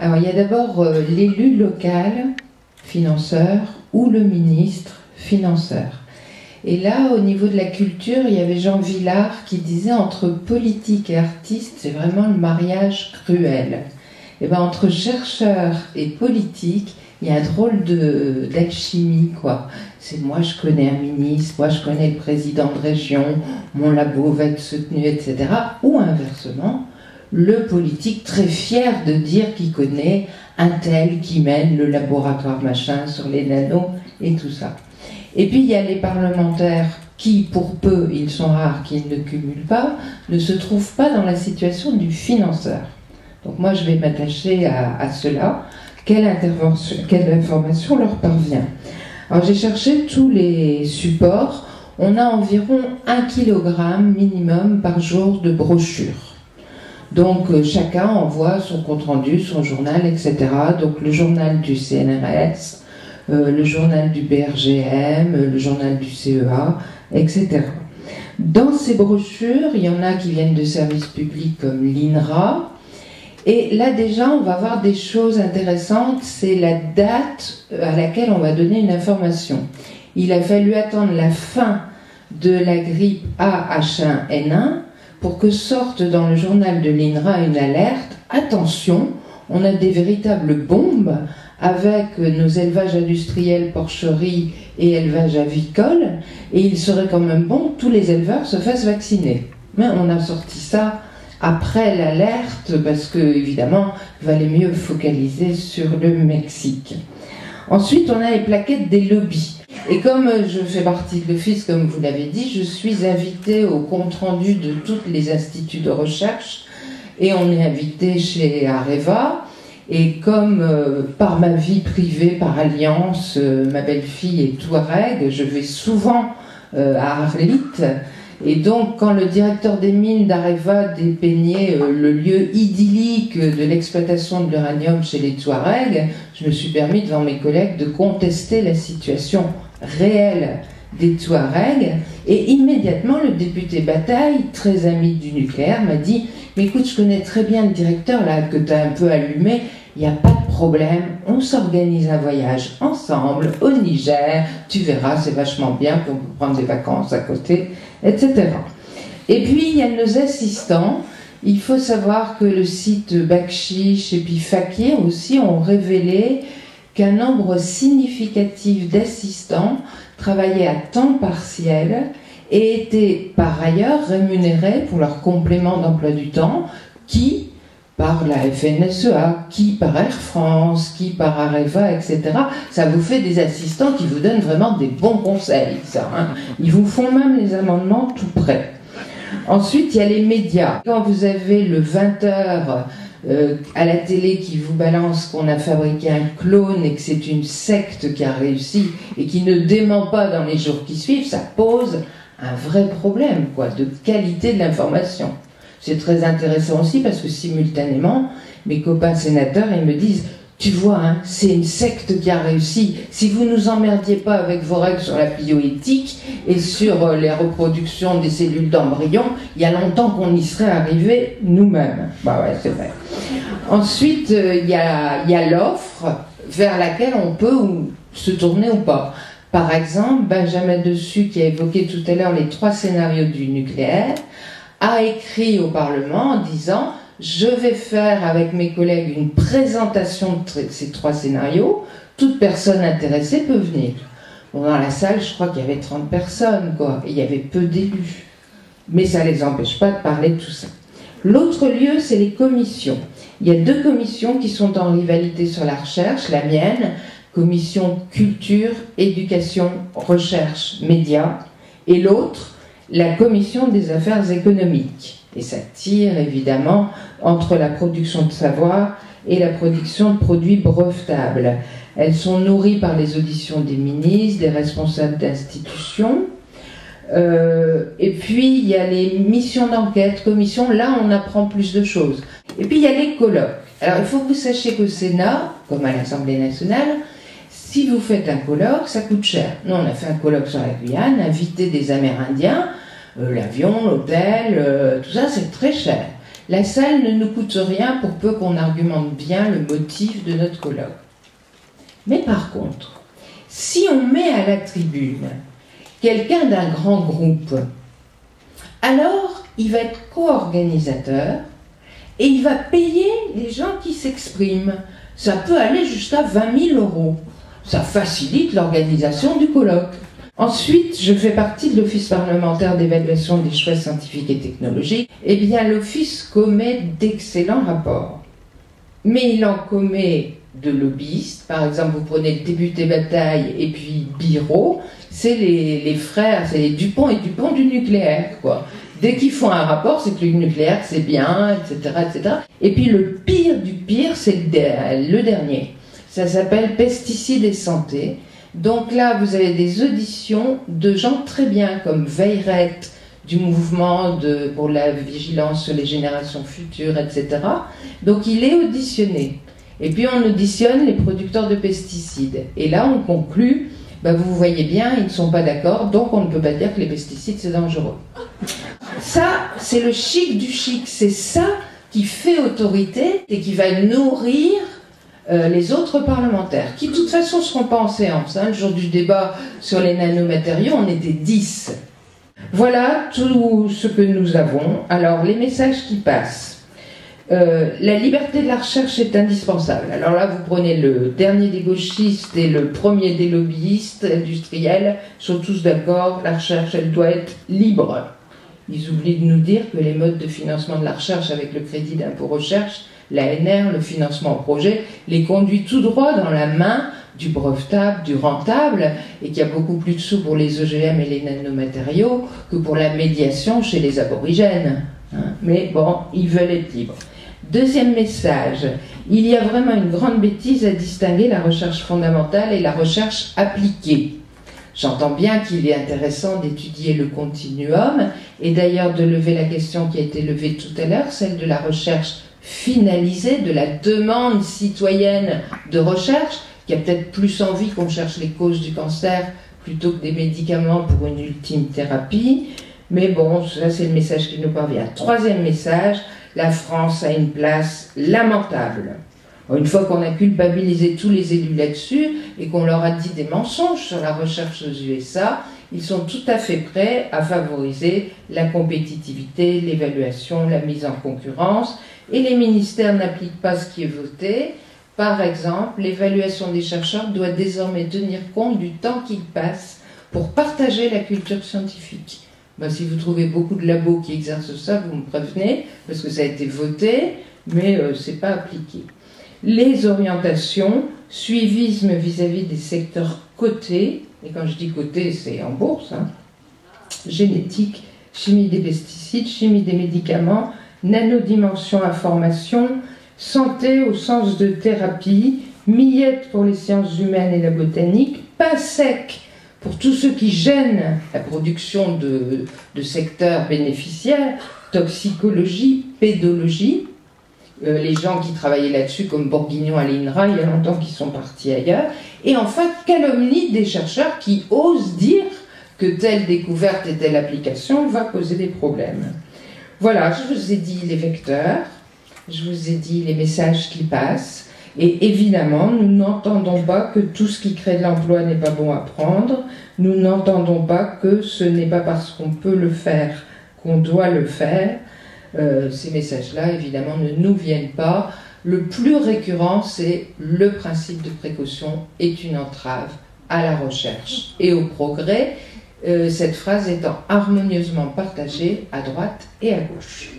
Alors, il y a d'abord l'élu local, financeur, ou le ministre, financeur. Et là, au niveau de la culture, il y avait Jean Vilar qui disait entre politique et artiste, c'est vraiment le mariage cruel. Et bien, entre chercheur et politique, il y a un drôle d'alchimie, quoi. C'est moi, je connais un ministre, moi, je connais le président de région, mon labo va être soutenu, etc. Ou inversement, le politique très fier de dire qu'il connaît un tel qui mène le laboratoire machin sur les nanos et tout ça. Et puis il y a les parlementaires qui, pour peu, ils sont rares, qu'ils ne cumulent pas, ne se trouvent pas dans la situation du financeur. Donc moi je vais m'attacher à cela. Quelle information leur parvient? Alors j'ai cherché tous les supports. On a environ 1 kg minimum par jour de brochures. Donc chacun envoie son compte-rendu, son journal, etc. Donc le journal du CNRS, le journal du BRGM, le journal du CEA, etc. Dans ces brochures, il y en a qui viennent de services publics comme l'INRA. Et là déjà, on va voir des choses intéressantes. C'est la date à laquelle on va donner une information. Il a fallu attendre la fin de la grippe A H1N1 pour que sorte dans le journal de l'INRA une alerte. Attention, on a des véritables bombes avec nos élevages industriels, porcheries et élevages avicoles, et il serait quand même bon que tous les éleveurs se fassent vacciner. Mais on a sorti ça après l'alerte, parce que, évidemment, il valait mieux focaliser sur le Mexique. Ensuite, on a les plaquettes des lobbies. Et comme je fais partie de l'office, comme vous l'avez dit, je suis invitée au compte-rendu de tous les instituts de recherche, et on est invité chez Areva. Et comme par ma vie privée, par alliance, ma belle-fille est touareg, je vais souvent à Arlit. Et donc, quand le directeur des mines d'Areva dépeignait le lieu idyllique de l'exploitation de l'uranium chez les Touaregs, je me suis permis devant mes collègues de contester la situation réelle des Touaregs. Et immédiatement, le député Bataille, très ami du nucléaire, m'a dit « Mais écoute, je connais très bien le directeur là que tu as un peu allumé. Il n'y a pas de problème, on s'organise un voyage ensemble au Niger, tu verras, c'est vachement bien, puis on peut prendre des vacances à côté, etc. » Et puis, il y a nos assistants. Il faut savoir que le site Bakchiche et puis Fakir aussi ont révélé qu'un nombre significatif d'assistants travaillaient à temps partiel et étaient par ailleurs rémunérés pour leur complément d'emploi du temps, qui par la FNSEA, qui par Air France, qui par Areva, etc. Ça vous fait des assistants qui vous donnent vraiment des bons conseils, ça, hein. Ils vous font même les amendements tout prêts. Ensuite, il y a les médias. Quand vous avez le 20h à la télé qui vous balance qu'on a fabriqué un clone et que c'est une secte qui a réussi et qui ne dément pas dans les jours qui suivent, ça pose un vrai problème, quoi, de qualité de l'information. C'est très intéressant aussi parce que simultanément, mes copains sénateurs, ils me disent « Tu vois, hein, c'est une secte qui a réussi. Si vous nous emmerdiez pas avec vos règles sur la bioéthique et sur les reproductions des cellules d'embryon, il y a longtemps qu'on y serait arrivé nous-mêmes. » Bah ouais, c'est vrai. Ensuite, il y a l'offre vers laquelle on peut se tourner ou pas. Par exemple, Benjamin Dessus, qui a évoqué tout à l'heure les 3 scénarios du nucléaire, a écrit au Parlement en disant « Je vais faire avec mes collègues une présentation de ces 3 scénarios, toute personne intéressée peut venir. » Bon, dans la salle, je crois qu'il y avait 30 personnes, quoi, et il y avait peu d'élus. Mais ça ne les empêche pas de parler de tout ça. L'autre lieu, c'est les commissions. Il y a 2 commissions qui sont en rivalité sur la recherche, la mienne, commission culture, éducation, recherche, médias, et l'autre, la commission des affaires économiques. Et ça tire évidemment entre la production de savoir et la production de produits brevetables. Elles sont nourries par les auditions des ministres, des responsables d'institutions. Et puis il y a les missions d'enquête, commissions, là on apprend plus de choses. Et puis il y a les colloques. Alors il faut que vous sachiez qu'au Sénat, comme à l'Assemblée nationale, si vous faites un colloque, ça coûte cher. Nous on a fait un colloque sur la Guyane, invité des Amérindiens, l'avion, l'hôtel, tout ça c'est très cher. La salle ne nous coûte rien pour peu qu'on argumente bien le motif de notre colloque. Mais par contre, si on met à la tribune quelqu'un d'un grand groupe, alors il va être co-organisateur et il va payer les gens qui s'expriment. Ça peut aller jusqu'à 20 000 €. Ça facilite l'organisation du colloque. Ensuite, je fais partie de l'Office parlementaire d'évaluation des choix scientifiques et technologiques. Eh bien, l'Office commet d'excellents rapports. Mais il en commet de lobbyistes. Par exemple, vous prenez le député Bataille et puis Biro, c'est les frères, c'est les Dupont et Dupont du nucléaire, quoi. Dès qu'ils font un rapport, c'est que le nucléaire, c'est bien, etc., etc. Et puis le pire du pire, c'est le dernier. Ça s'appelle Pesticides et santé. Donc là, vous avez des auditions de gens très bien, comme Veilleret, du mouvement pour la vigilance sur les générations futures, etc. Donc il est auditionné. Et puis on auditionne les producteurs de pesticides. Et là, on conclut, vous voyez bien, ils ne sont pas d'accord, donc on ne peut pas dire que les pesticides, c'est dangereux. Ça, c'est le chic du chic. C'est ça qui fait autorité et qui va nourrir les autres parlementaires, qui de toute façon ne seront pas en séance. Le jour du débat sur les nanomatériaux, on était 10. Voilà tout ce que nous avons. Alors, les messages qui passent. La liberté de la recherche est indispensable. Alors là, vous prenez le dernier des gauchistes et le premier des lobbyistes industriels, sont tous d'accord, la recherche, elle doit être libre. Ils oublient de nous dire que les modes de financement de la recherche avec le crédit d'impôt recherche, l'ANR, le financement au projet, les conduit tout droit dans la main du brevetable, du rentable, et qu'il y a beaucoup plus de sous pour les OGM et les nanomatériaux que pour la médiation chez les aborigènes. Mais bon, ils veulent être libres. Deuxième message, il y a vraiment une grande bêtise à distinguer la recherche fondamentale et la recherche appliquée. J'entends bien qu'il est intéressant d'étudier le continuum, et d'ailleurs de lever la question qui a été levée tout à l'heure, celle de la recherche finalisée, de la demande citoyenne de recherche, qui a peut-être plus envie qu'on cherche les causes du cancer plutôt que des médicaments pour une ultime thérapie. Mais bon, ça c'est le message qui nous parvient. Troisième message, la France a une place lamentable. Une fois qu'on a culpabilisé tous les élus là-dessus et qu'on leur a dit des mensonges sur la recherche aux USA, ils sont tout à fait prêts à favoriser la compétitivité, l'évaluation, la mise en concurrence, et les ministères n'appliquent pas ce qui est voté. Par exemple, l'évaluation des chercheurs doit désormais tenir compte du temps qu'ils passent pour partager la culture scientifique. Si vous trouvez beaucoup de labos qui exercent ça, vous me prévenez, parce que ça a été voté, mais ce n'est pas appliqué. Les orientations, suivisme vis-à-vis des secteurs cotés, et quand je dis cotés, c'est en bourse, génétique, chimie des pesticides, chimie des médicaments, nanodimension information, santé au sens de thérapie, miettes pour les sciences humaines et la botanique, pas sec pour tous ceux qui gênent la production de secteurs bénéficiaires, toxicologie, pédologie, les gens qui travaillaient là-dessus, comme Bourguignon à l'INRA, il y a longtemps qu'ils sont partis ailleurs, et enfin calomnie des chercheurs qui osent dire que telle découverte et telle application va poser des problèmes. Voilà, je vous ai dit les vecteurs, je vous ai dit les messages qui passent, et évidemment, nous n'entendons pas que tout ce qui crée de l'emploi n'est pas bon à prendre, nous n'entendons pas que ce n'est pas parce qu'on peut le faire qu'on doit le faire. Ces messages-là, évidemment, ne nous viennent pas. Le plus récurrent, c'est le principe de précaution est une entrave à la recherche et au progrès, cette phrase étant harmonieusement partagée à droite et à gauche.